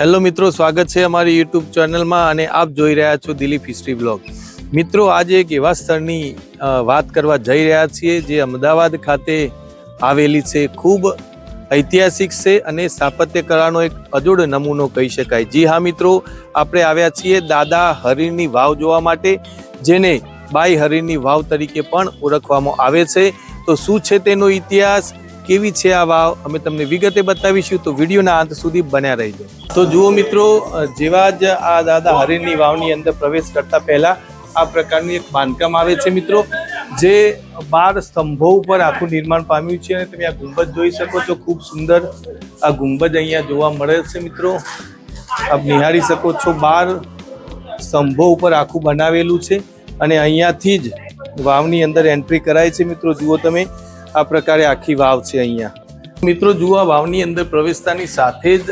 Hello મિત્રો, સ્વાગત છે અમારી યુટ્યુબ ચેનલમાં અને આપ જોઈ રહ્યા છો દિલીપ હિસ્ટ્રી બ્લોગ. મિત્રો, આજે એક એવા સ્થળની વાત કરવા જઈ રહ્યા છીએ જે અમદાવાદ ખાતે આવેલી છે. ખૂબ ઐતિહાસિક છે અને સ્થાપત્ય કલાનો એક અજોડ નમૂનો કહી શકાય. જી હા મિત્રો, આપણે આવ્યા છીએ દાદા હરીની વાવ જોવા માટે, જેને બાઈ હરીની વાવ તરીકે પણ ઓળખવામાં આવે છે. તો શું છે તેનો ઇતિહાસ, કેવી છે આ વાવ, અમે તમને વિગતે બતાવીશું. તો વિડીયોના અંત સુધી બન્યા રહીજો. તો જુઓ મિત્રો, જેવા જ આ દાદા હરીની વાવની અંદર પ્રવેશ કરતા પહેલા આ પ્રકારનું એક બાંધકામ આવે છે મિત્રો, જે 12 સ્તંભો ઉપર આખું નિર્માણ પામ્યું છે. અને તમે આ ગુંબજ જોઈ શકો છો, ખૂબ સુંદર આ ગુંબજ અહીંયા જોવા મળે છે મિત્રો. આપ નિહાળી શકો છો, 12 સ્તંભો ઉપર આખું બનાવેલું છે અને અહીંયાથી જ વાવની અંદર એન્ટ્રી કરાય છે મિત્રો. જુઓ તમે, આ પ્રકારે આખી વાવ છે અહીંયા. મિત્રો જુઓ, આ વાવની અંદર પ્રવેશતાની સાથે જ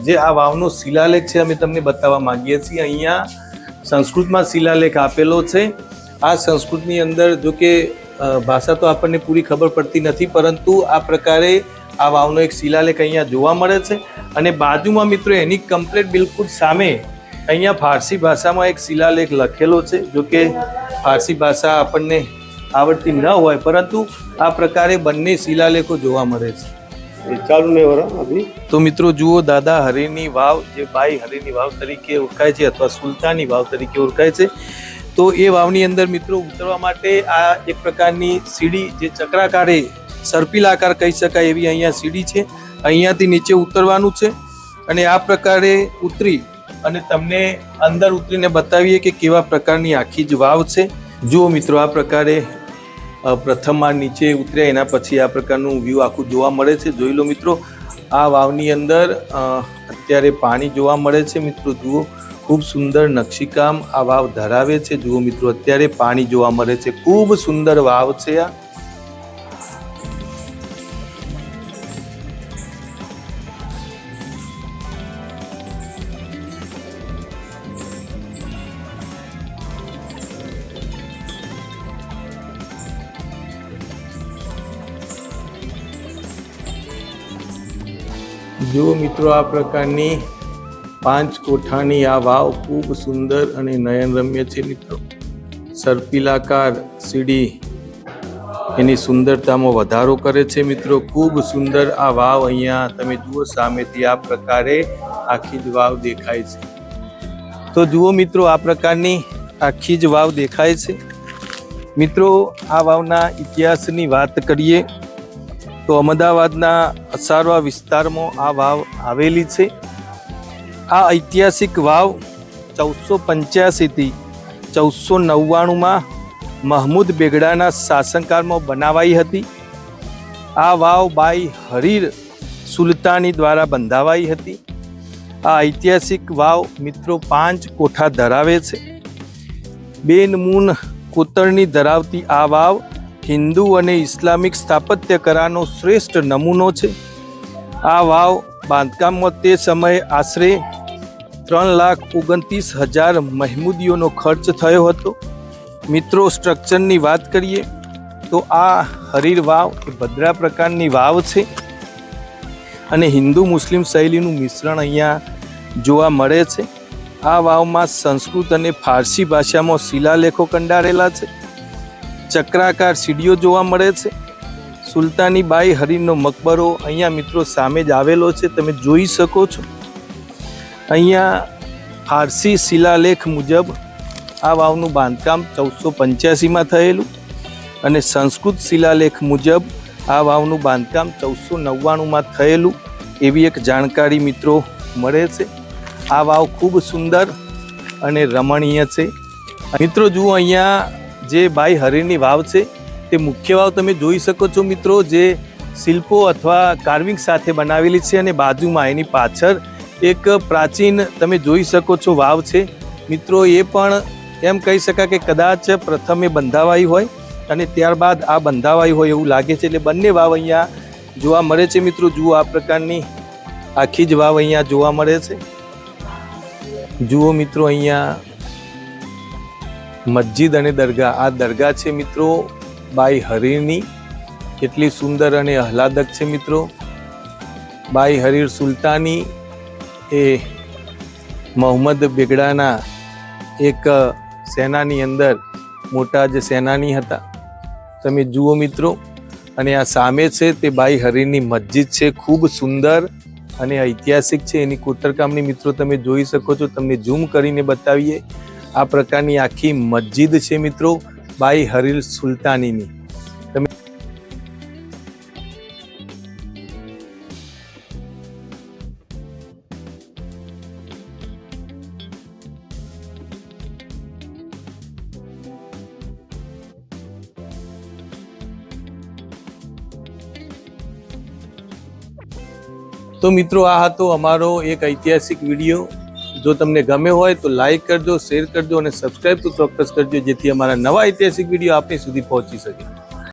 જે આ વાવનો શિલાલેખ છે અમે તમને બતાવવા માંગીએ છીએ. અહીંયા સંસ્કૃતમાં શિલાલેખ આપેલો છે. આ સંસ્કૃતની અંદર જો કે ભાષા તો આપણને પૂરી ખબર પડતી નથી, પરંતુ આ પ્રકારે આ વાવનો એક શિલાલેખ અહીંયા જોવા મળે છે. અને બાજુમાં મિત્રો એની કમ્પ્લેટ બિલકુલ સામે અહીંયા ફારસી ભાષામાં એક શિલાલેખ લખેલો છે. જો કે ફારસી ભાષા આપણને આવડતી ન હોય, પરંતુ આ પ્રકારે બંને શિલાલેખો જોવા મળે છે. તો મિત્રો જુઓ, દાદા હરીની વાવ જે બાઈ હરીની વાવ તરીકે ઓળખાય છે અથવા સુલતાની વાવ તરીકે ઓળખાય છે, તો એ વાવની અંદર મિત્રો ઉતરવા માટે આ એક પ્રકારની સીડી, જે ચક્રાકારે સર્પિલાકાર કહી શકાય એવી અહીંયા સીડી છે. અહીંયાથી નીચે ઉતરવાનું છે અને આ પ્રકારે ઉતરી અને તમને અંદર ઉતરીને બતાવીએ કે કેવા પ્રકારની આખી જ વાવ છે. જુઓ મિત્રો, આ પ્રકારે પ્રથમ માળ નીચે ઉતર્યા એના પછી આ પ્રકારનું વ્યૂ આખું જોવા મળે છે. જોઈ લો મિત્રો, આ વાવની અંદર અત્યારે પાણી જોવા મળે છે મિત્રો. જુઓ, ખૂબ સુંદર નકશીકામ આ વાવ ધરાવે છે. જુઓ મિત્રો, અત્યારે પાણી જોવા મળે છે. ખૂબ સુંદર વાવ છે આ. જુઓ મિત્રો, આ પ્રકારની 5 કોઠાની આ વાવ ખૂબ સુંદર અને નયનરમ્ય છે મિત્રો. સર્પિલાકાર સીડી એની સુંદરતામાં વધારો કરે છે મિત્રો. ખૂબ સુંદર આ વાવ અહીંયા તમે જુઓ, સામેથી આ પ્રકારે આખી જ વાવ દેખાય છે. તો જુઓ મિત્રો, આ પ્રકારની આખી જ વાવ દેખાય છે મિત્રો. આ વાવના ઇતિહાસની વાત કરીએ તો અમદાવાદના અસારવા વિસ્તારમાં આ વાવ આવેલી છે. આ ઐતિહાસિક વાવ 1485 થી 1499માં મહમૂદ બેગડાના શાસનકાળમાં બનાવાઈ હતી. આ વાવ બાઈ હરીર સુલતાની દ્વારા બંધાવાઈ હતી. આ ઐતિહાસિક વાવ મિત્રો 5 કોઠા ધરાવે છે. બેનમૂન કોતરણી ધરાવતી આ વાવ હિન્દુ અને ઇસ્લામિક સ્થાપત્ય કલાનો શ્રેષ્ઠ નમૂનો છે. આ વાવ બાંધકામમાં તે સમયે આશરે 3,29,000 મહેમૂદીઓનો ખર્ચ થયો હતો મિત્રો. સ્ટ્રક્ચરની વાત કરીએ તો આ હરીર વાવ એ ભદ્રા પ્રકારની વાવ છે અને હિન્દુ મુસ્લિમ શૈલીનું મિશ્રણ અહીંયા જોવા મળે છે. આ વાવમાં સંસ્કૃત અને ફારસી ભાષામાં શિલાલેખો કંડારેલા છે. ચક્રાકાર સીડીઓ જોવા મળે છે. સુલતાની બાઈ હરીનો મકબરો અહીંયા મિત્રો સામે જ આવેલો છે, તમે જોઈ શકો છો. અહીંયા ફારસી શિલાલેખ મુજબ આ વાવનું બાંધકામ 1485માં થયેલું અને સંસ્કૃત શિલાલેખ મુજબ આ વાવનું બાંધકામ 1499માં થયેલું એવી એક જાણકારી મિત્રો મળે છે. આ વાવ ખૂબ સુંદર અને રમણીય છે મિત્રો. જુઓ, અહીંયા જે બાઈ હરીની વાવ છે તે મુખ્ય વાવ તમે જોઈ શકો છો મિત્રો, જે શિલ્પો અથવા કાર્વિંગ સાથે બનાવેલી છે. અને બાજુમાં એની પાછળ એક પ્રાચીન તમે જોઈ શકો છો વાવ છે મિત્રો. એ પણ એમ કહી શકાય કે કદાચ પ્રથમે બંધાવાઈ હોય અને ત્યારબાદ આ બંધાવાઈ હોય એવું લાગે છે. એટલે બંને વાવ અહીંયા જોવા મળે છે મિત્રો. જુઓ, આ પ્રકારની આખી જ વાવ અહીંયા જોવા મળે છે. જુઓ મિત્રો, અહીંયા મસ્જિદ અને દરગાહ, આ દરગાહ છે મિત્રો બાઈ હરીરની. કેટલી સુંદર અને આહલાદક છે મિત્રો. બાઈ હરીર સુલતાની એ મોહમ્મદ બેગડાના એક સેનાની અંદર મોટા જે સેનાની હતા. તમે જુઓ મિત્રો, અને આ સામે છે તે બાઈ હરીની મસ્જિદ છે, ખૂબ સુંદર અને ઐતિહાસિક છે. એની કોતરકામની મિત્રો તમે જોઈ શકો છો. તમને ઝૂમ કરીને બતાવીએ. આ પ્રકારની આખી મસ્જિદ છે મિત્રો, બાઈ હરીલ સુલતાનીની. તમે તો મિત્રો, આ હતો અમારો એક ઐતિહાસિક વિડીયો. જો તમને ગમે હોય તો લાઈક કરજો, શેર કરજો અને સબસ્ક્રાઈબ તો ચોક્કસ કરજો, જેથી અમારા નવા ઐતિહાસિક વિડીયો આપની સુધી પહોંચી શકે.